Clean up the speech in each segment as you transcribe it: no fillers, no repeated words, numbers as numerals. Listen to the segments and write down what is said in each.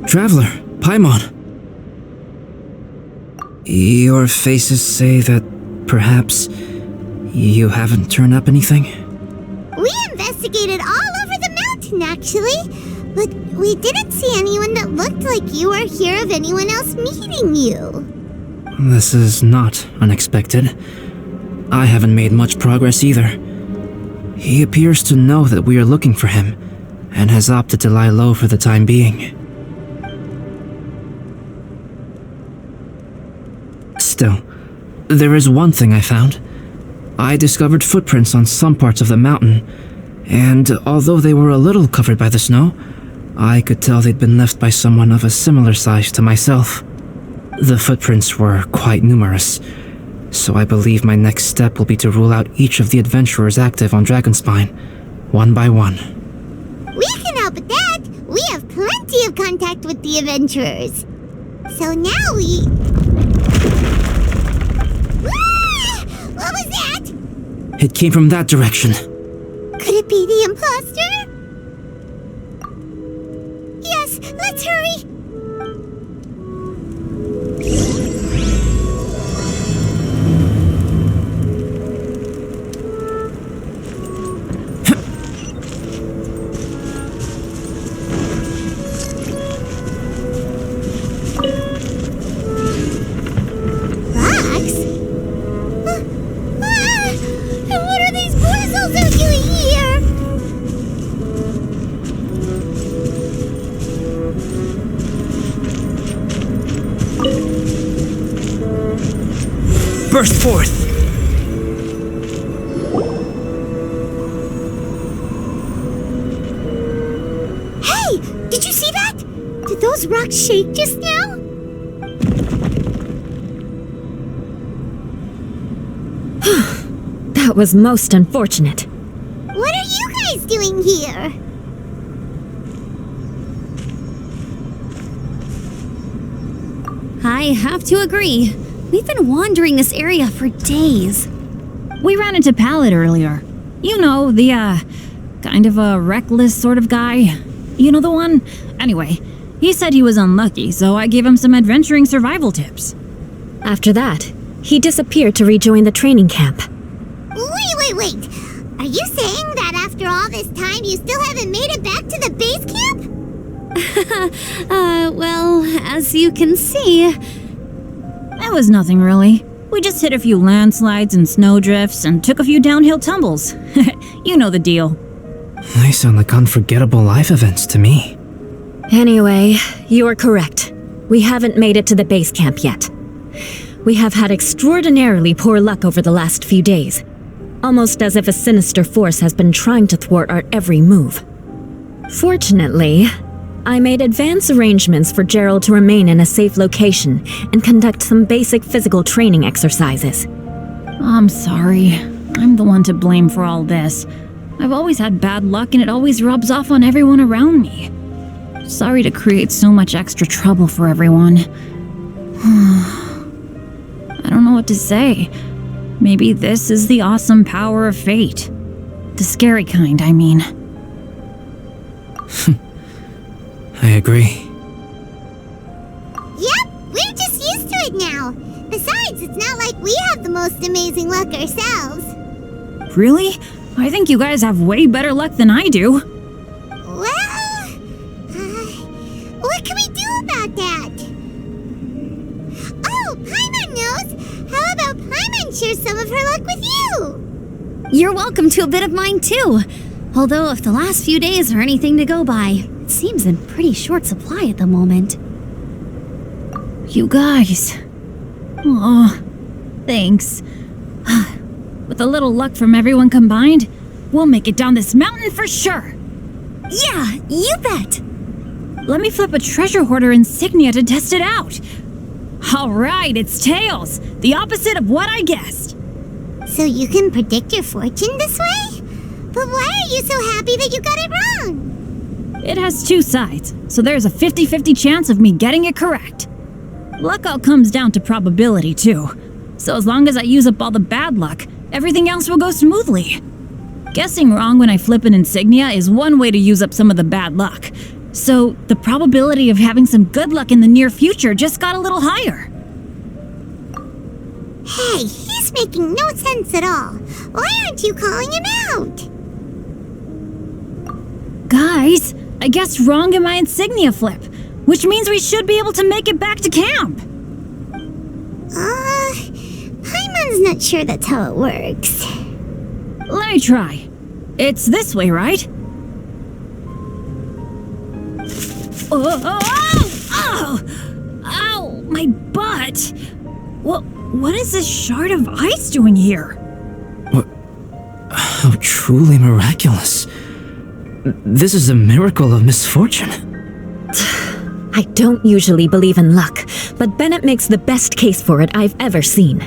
Traveler, Paimon. Your faces say that perhaps you haven't turned up anything? We investigated all over the mountain, actually, but we didn't see anyone that looked like you or hear of anyone else meeting you. This is not unexpected. I haven't made much progress either. He appears to know that we are looking for him, and has opted to lie low for the time being. Still, there is one thing I found. I discovered footprints on some parts of the mountain, and although they were a little covered by the snow, I could tell they'd been left by someone of a similar size to myself. The footprints were quite numerous, so I believe my next step will be to rule out each of the adventurers active on Dragonspine, one by one. We can help with that! We have plenty of contact with the adventurers. So now we... What was that? It came from that direction. Could it be the imposter? Yes, let's hurry! Burst forth! Hey! Did you see that? Did those rocks shake just now? That was most unfortunate. What are you guys doing here? I have to agree. We've been wandering this area for days. We ran into Pallet earlier. You know, the, kind of a reckless sort of guy. You know the one? Anyway, he said he was unlucky, so I gave him some adventuring survival tips. After that, he disappeared to rejoin the training camp. Wait. Are you saying that after all this time you still haven't made it back to the base camp? Well, as you can see... It was nothing really. We just hit a few landslides and snowdrifts and took a few downhill tumbles. You know the deal. They sound like unforgettable life events to me. Anyway, you are correct. We haven't made it to the base camp yet. We have had extraordinarily poor luck over the last few days. Almost as if a sinister force has been trying to thwart our every move. Fortunately, I made advance arrangements for Gerald to remain in a safe location and conduct some basic physical training exercises. I'm sorry. I'm the one to blame for all this. I've always had bad luck and it always rubs off on everyone around me. Sorry to create so much extra trouble for everyone. I don't know what to say. Maybe this is the awesome power of fate. The scary kind, I mean. I agree. Yep, we're just used to it now. Besides, it's not like we have the most amazing luck ourselves. Really? I think you guys have way better luck than I do. Well, what can we do about that? Oh, Paimon knows! How about Paimon share some of her luck with you? You're welcome to a bit of mine too. Although if the last few days are anything to go by, it seems in pretty short supply at the moment. You guys. Oh, thanks. With a little luck from everyone combined, We'll make it down this mountain for sure. Yeah, you bet. Let me flip a treasure hoarder insignia to test it out. All right, it's tails. The opposite of what I guessed. So you can predict your fortune this way? But why are you so happy that you got it wrong? It has two sides, so there's a 50-50 chance of me getting it correct. Luck all comes down to probability, too. So as long as I use up all the bad luck, everything else will go smoothly. Guessing wrong when I flip an insignia is one way to use up some of the bad luck. So the probability of having some good luck in the near future just got a little higher. Hey, he's making no sense at all. Why aren't you calling him out? Guys, I guessed wrong in my insignia flip, which means we should be able to make it back to camp. Paimon's not sure that's how it works. Let me try. It's this way, right? Oh! Ow! My butt! What is this shard of ice doing here? What? How truly miraculous. This is a miracle of misfortune. I don't usually believe in luck, but Bennett makes the best case for it I've ever seen.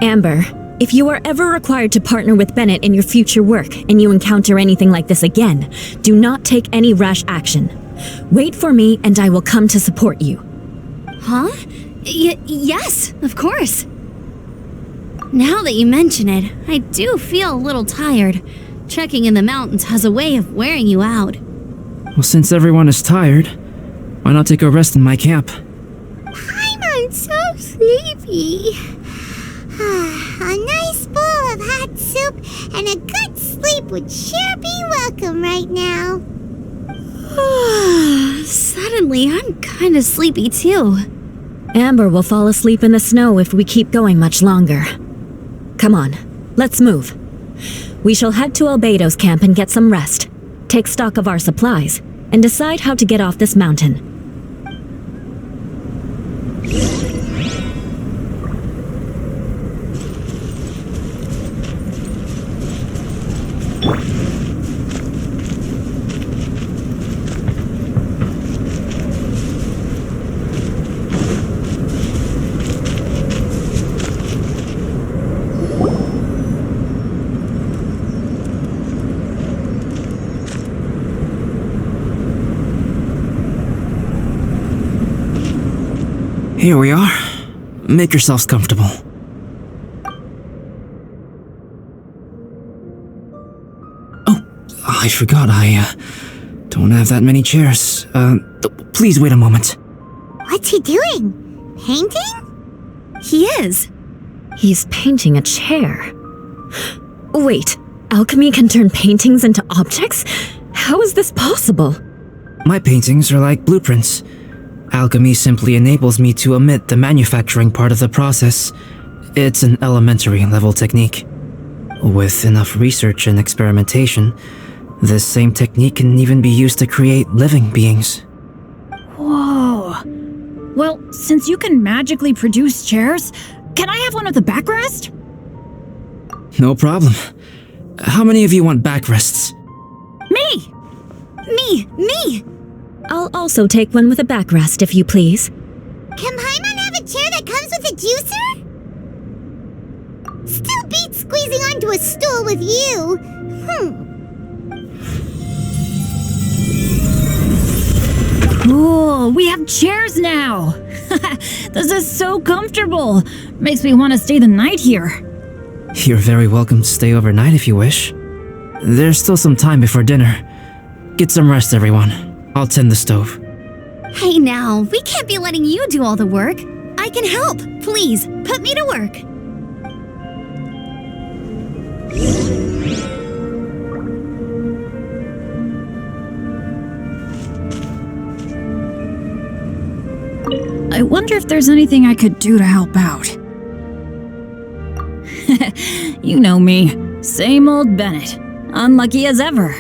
Amber, if you are ever required to partner with Bennett in your future work and you encounter anything like this again, do not take any rash action. Wait for me and I will come to support you. Huh? Yes, of course. Now that you mention it, I do feel a little tired. Trekking in the mountains has a way of wearing you out. Well, since everyone is tired, why not take a rest in my camp? Paimon's so sleepy. A nice bowl of hot soup and a good sleep would sure be welcome right now. Suddenly, I'm kind of sleepy too. Amber will fall asleep in the snow if we keep going much longer. Come on, let's move. We shall head to Albedo's camp and get some rest, take stock of our supplies, and decide how to get off this mountain. Here we are. Make yourselves comfortable. Oh, I forgot I don't have that many chairs. Please wait a moment. What's he doing? Painting? He is. He's painting a chair. Wait, alchemy can turn paintings into objects? How is this possible? My paintings are like blueprints. Alchemy simply enables me to omit the manufacturing part of the process. It's an elementary level technique. With enough research and experimentation, this same technique can even be used to create living beings. Whoa. Well, since you can magically produce chairs, can I have one with a backrest? No problem. How many of you want backrests? Me! Me! I'll also take one with a backrest, if you please. Can Paimon have a chair that comes with a juicer? Still beats squeezing onto a stool with you. Cool, we have chairs now! This is so comfortable! Makes me want to stay the night here. You're very welcome to stay overnight if you wish. There's still some time before dinner. Get some rest, everyone. I'll tend the stove. Hey now, we can't be letting you do all the work. I can help. Please, put me to work. I wonder if there's anything I could do to help out. You know me, same old Bennett, unlucky as ever.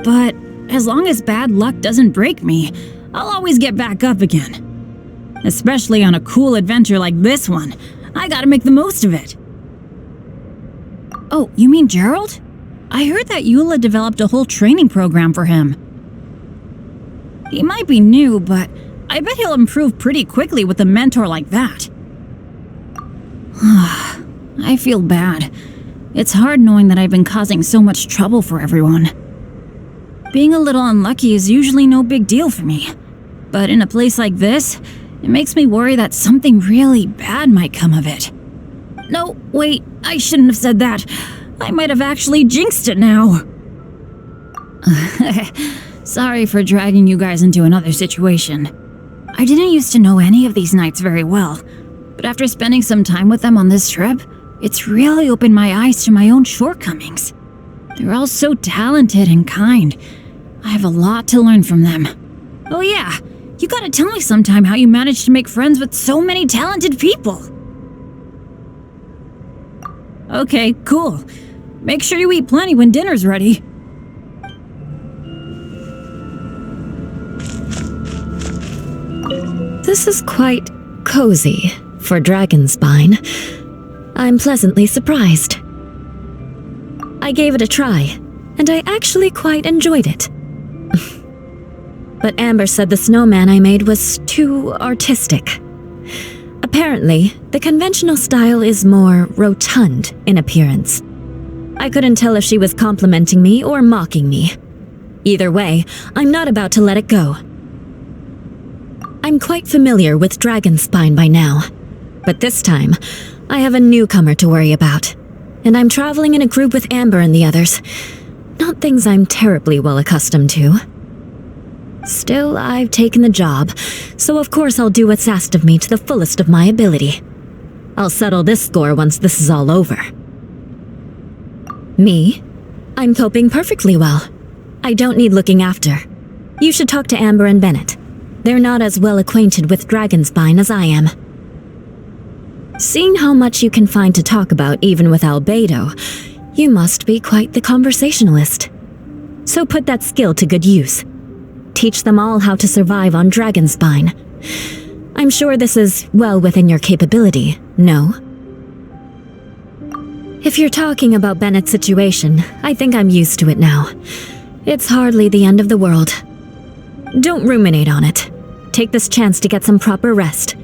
But as long as bad luck doesn't break me, I'll always get back up again. Especially on a cool adventure like this one. I gotta make the most of it. Oh, you mean Gerald? I heard that Eula developed a whole training program for him. He might be new, but I bet he'll improve pretty quickly with a mentor like that. I feel bad. It's hard knowing that I've been causing so much trouble for everyone. Being a little unlucky is usually no big deal for me. But in a place like this, it makes me worry that something really bad might come of it. No, wait, I shouldn't have said that. I might have actually jinxed it now. Sorry for dragging you guys into another situation. I didn't used to know any of these knights very well, but after spending some time with them on this trip, it's really opened my eyes to my own shortcomings. They're all so talented and kind. I have a lot to learn from them. Oh yeah, you gotta tell me sometime how you managed to make friends with so many talented people. Okay, cool. Make sure you eat plenty when dinner's ready. This is quite cozy for Dragonspine. I'm pleasantly surprised. I gave it a try, and I actually quite enjoyed it. But Amber said the snowman I made was too artistic. Apparently, the conventional style is more rotund in appearance. I couldn't tell if she was complimenting me or mocking me. Either way, I'm not about to let it go. I'm quite familiar with Dragonspine by now, but this time, I have a newcomer to worry about, and I'm traveling in a group with Amber and the others. Not things I'm terribly well accustomed to. Still, I've taken the job, so of course I'll do what's asked of me to the fullest of my ability. I'll settle this score once this is all over. Me? I'm coping perfectly well. I don't need looking after. You should talk to Amber and Bennett. They're not as well acquainted with Dragonspine as I am. Seeing how much you can find to talk about even with Albedo, you must be quite the conversationalist. So put that skill to good use. Teach them all how to survive on Dragonspine. I'm sure this is well within your capability, no? If you're talking about Bennett's situation, I think I'm used to it now. It's hardly the end of the world. Don't ruminate on it. Take this chance to get some proper rest.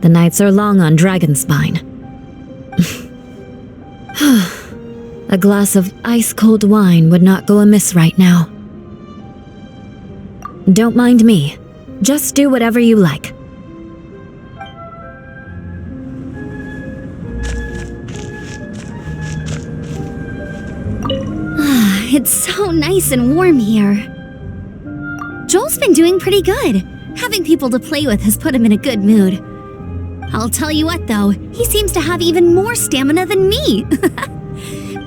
The nights are long on Dragonspine. A glass of ice-cold wine would not go amiss right now. Don't mind me. Just do whatever you like. It's so nice and warm here. Joel's been doing pretty good. Having people to play with has put him in a good mood. I'll tell you what though, he seems to have even more stamina than me.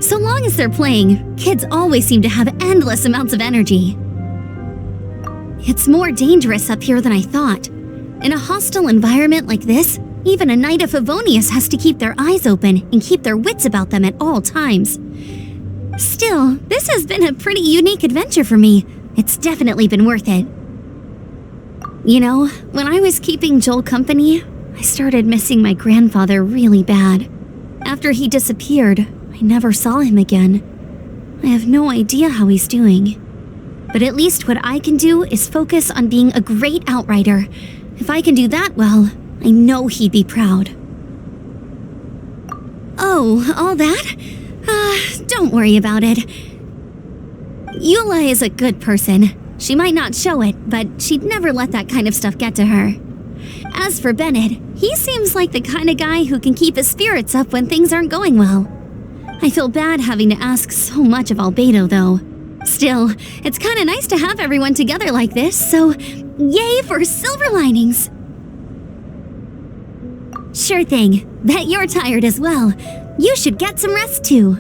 So long as they're playing, kids always seem to have endless amounts of energy. It's more dangerous up here than I thought. In a hostile environment like this, even a Knight of Favonius has to keep their eyes open and keep their wits about them at all times. Still, this has been a pretty unique adventure for me. It's definitely been worth it. You know, when I was keeping Joel company, I started missing my grandfather really bad. After he disappeared, I never saw him again. I have no idea how he's doing. But at least what I can do is focus on being a great outrider. If I can do that well, I know he'd be proud. Oh, all that? Don't worry about it. Eula is a good person. She might not show it, but she'd never let that kind of stuff get to her. As for Bennett, he seems like the kind of guy who can keep his spirits up when things aren't going well. I feel bad having to ask so much of Albedo, though. Still, it's kind of nice to have everyone together like this, so yay for silver linings! Sure thing. Bet you're tired as well. You should get some rest too.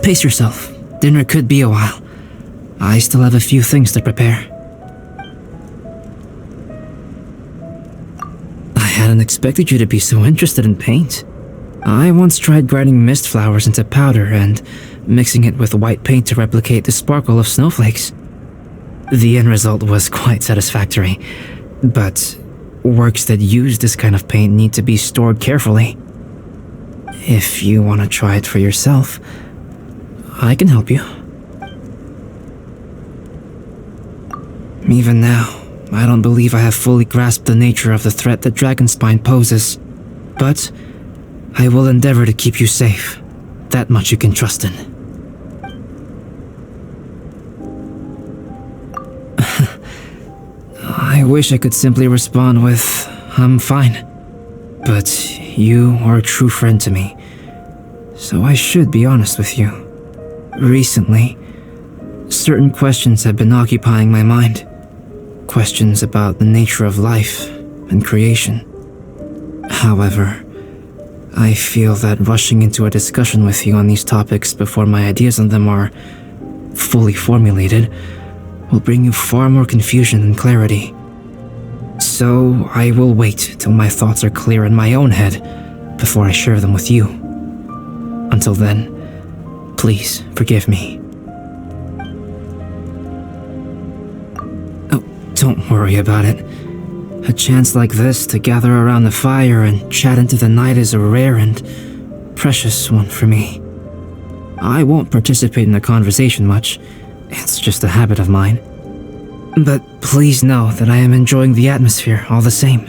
Pace yourself. Dinner could be a while. I still have a few things to prepare. hadn't expected you to be so interested in paint. I once tried grinding mist flowers into powder and mixing it with white paint to replicate the sparkle of snowflakes. The end result was quite satisfactory, but works that use this kind of paint need to be stored carefully. If you want to try it for yourself, I can help you. Even now, I don't believe I have fully grasped the nature of the threat that Dragonspine poses, but I will endeavor to keep you safe. That much you can trust in. I wish I could simply respond with, I'm fine. But you are a true friend to me, so I should be honest with you. Recently, certain questions have been occupying my mind. Questions about the nature of life and creation. However, I feel that rushing into a discussion with you on these topics before my ideas on them are fully formulated will bring you far more confusion than clarity. So I will wait till my thoughts are clear in my own head before I share them with you. Until then, please forgive me. Oh, don't worry about it. A chance like this to gather around the fire and chat into the night is a rare and precious one for me. I won't participate in the conversation much. It's just a habit of mine. But please know that I am enjoying the atmosphere all the same.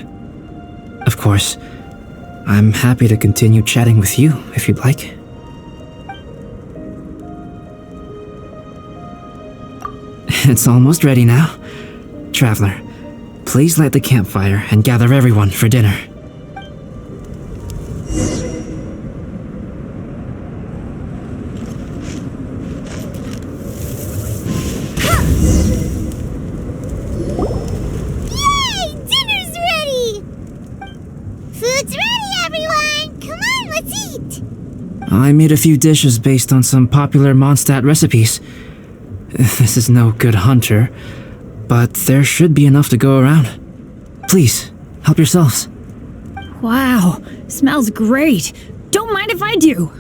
Of course, I'm happy to continue chatting with you if you'd like. It's almost ready now. Traveler, please light the campfire and gather everyone for dinner. I made a few dishes based on some popular Mondstadt recipes. This is no good hunter, but there should be enough to go around. Please, help yourselves. Wow, smells great. Don't mind if I do.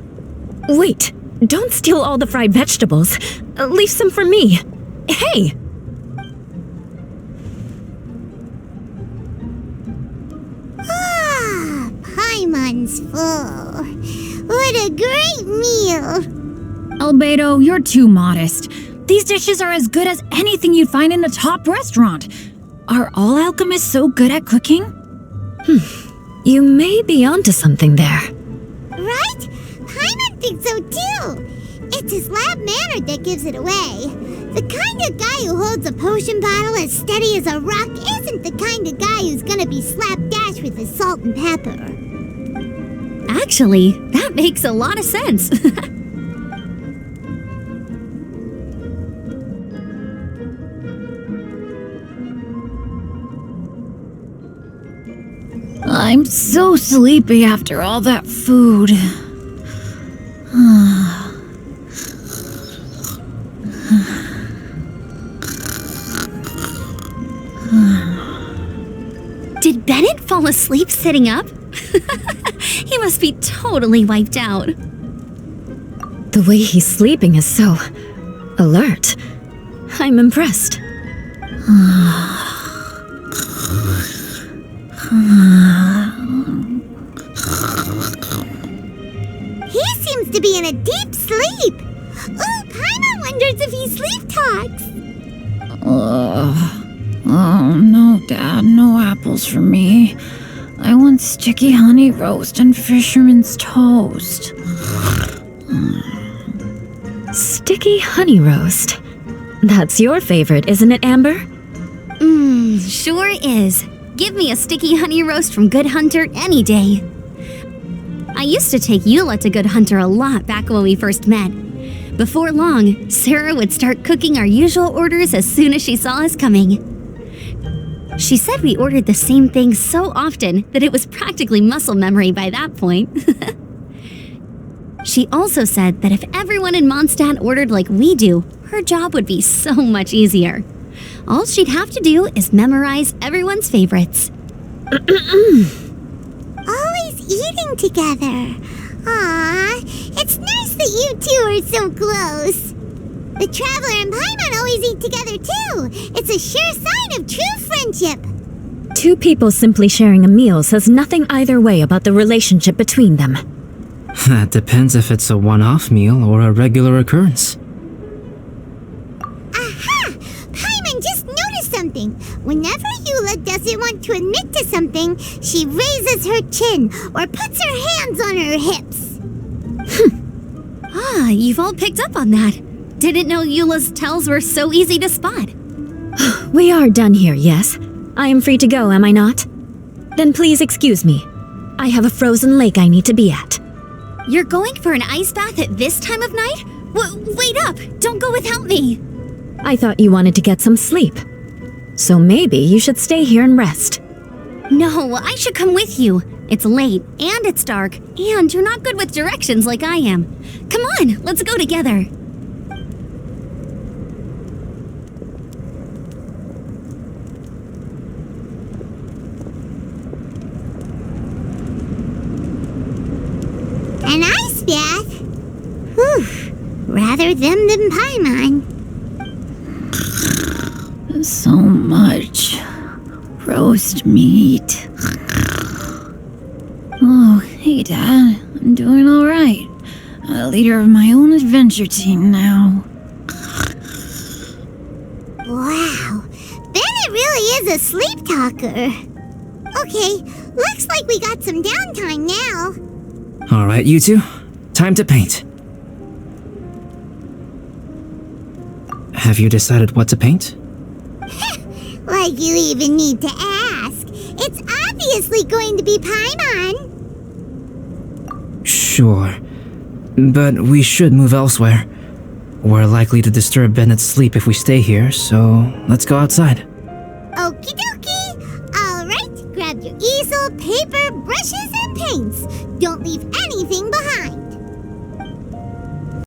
Wait, don't steal all the fried vegetables. Leave some for me. Hey! Ah, Paimon's full. What a great meal! Albedo, you're too modest. These dishes are as good as anything you'd find in a top restaurant. Are all alchemists so good at cooking? You may be onto something there. Right? Paimon thinks so too. It's his lab manner that gives it away. The kind of guy who holds a potion bottle as steady as a rock isn't the kind of guy who's gonna be slapdash with his salt and pepper. Actually, that makes a lot of sense. I'm so sleepy after all that food. Did Bennett fall asleep sitting up? He must be totally wiped out. The way he's sleeping is so alert. I'm impressed. He seems to be in a deep sleep. Ooh, Paimon wonders if he sleep talks. Oh, no, Dad, no apples for me. I want sticky honey roast and fisherman's toast. Sticky honey roast. That's your favorite, isn't it, Amber? Sure is. Give me a sticky honey roast from Good Hunter any day. I used to take Eula to Good Hunter a lot back when we first met. Before long, Sarah would start cooking our usual orders as soon as she saw us coming. She said we ordered the same thing so often that it was practically muscle memory by that point. She also said that if everyone in Mondstadt ordered like we do, her job would be so much easier. All she'd have to do is memorize everyone's favorites. eating together. Aw, it's nice that you two are so close. The Traveler and Paimon always eat together too. It's a sure sign of true friendship. Two people simply sharing a meal says nothing either way about the relationship between them. That depends if it's a one-off meal or a regular occurrence. Aha! Paimon just noticed something. Whenever Eula doesn't want to admit to something, she raises her chin or puts her hands on her hips. Ah, you've all picked up on that. Didn't know Eula's tells were so easy to spot. We are done here, yes? I am free to go, am I not? Then please excuse me. I have a frozen lake I need to be at. You're going for an ice bath at this time of night? Wait up! Don't go without me! I thought you wanted to get some sleep. So maybe you should stay here and rest. No, I should come with you. It's late, and it's dark, and you're not good with directions like I am. Come on, let's go together. An ice bath? Whew, rather them than Paimon. So much roast meat. Oh, hey, Dad. I'm doing all right. A leader of my own adventure team now. Wow, Bennett really is a sleep talker. Okay, looks like we got some downtime now. All right, you two. Time to paint. Have you decided what to paint? Like you even need to ask. It's obviously going to be Paimon. Sure. But we should move elsewhere. We're likely to disturb Bennett's sleep if we stay here, so let's go outside. Okie dokie. All right, grab your easel, paper, brushes, and paints. Don't leave anything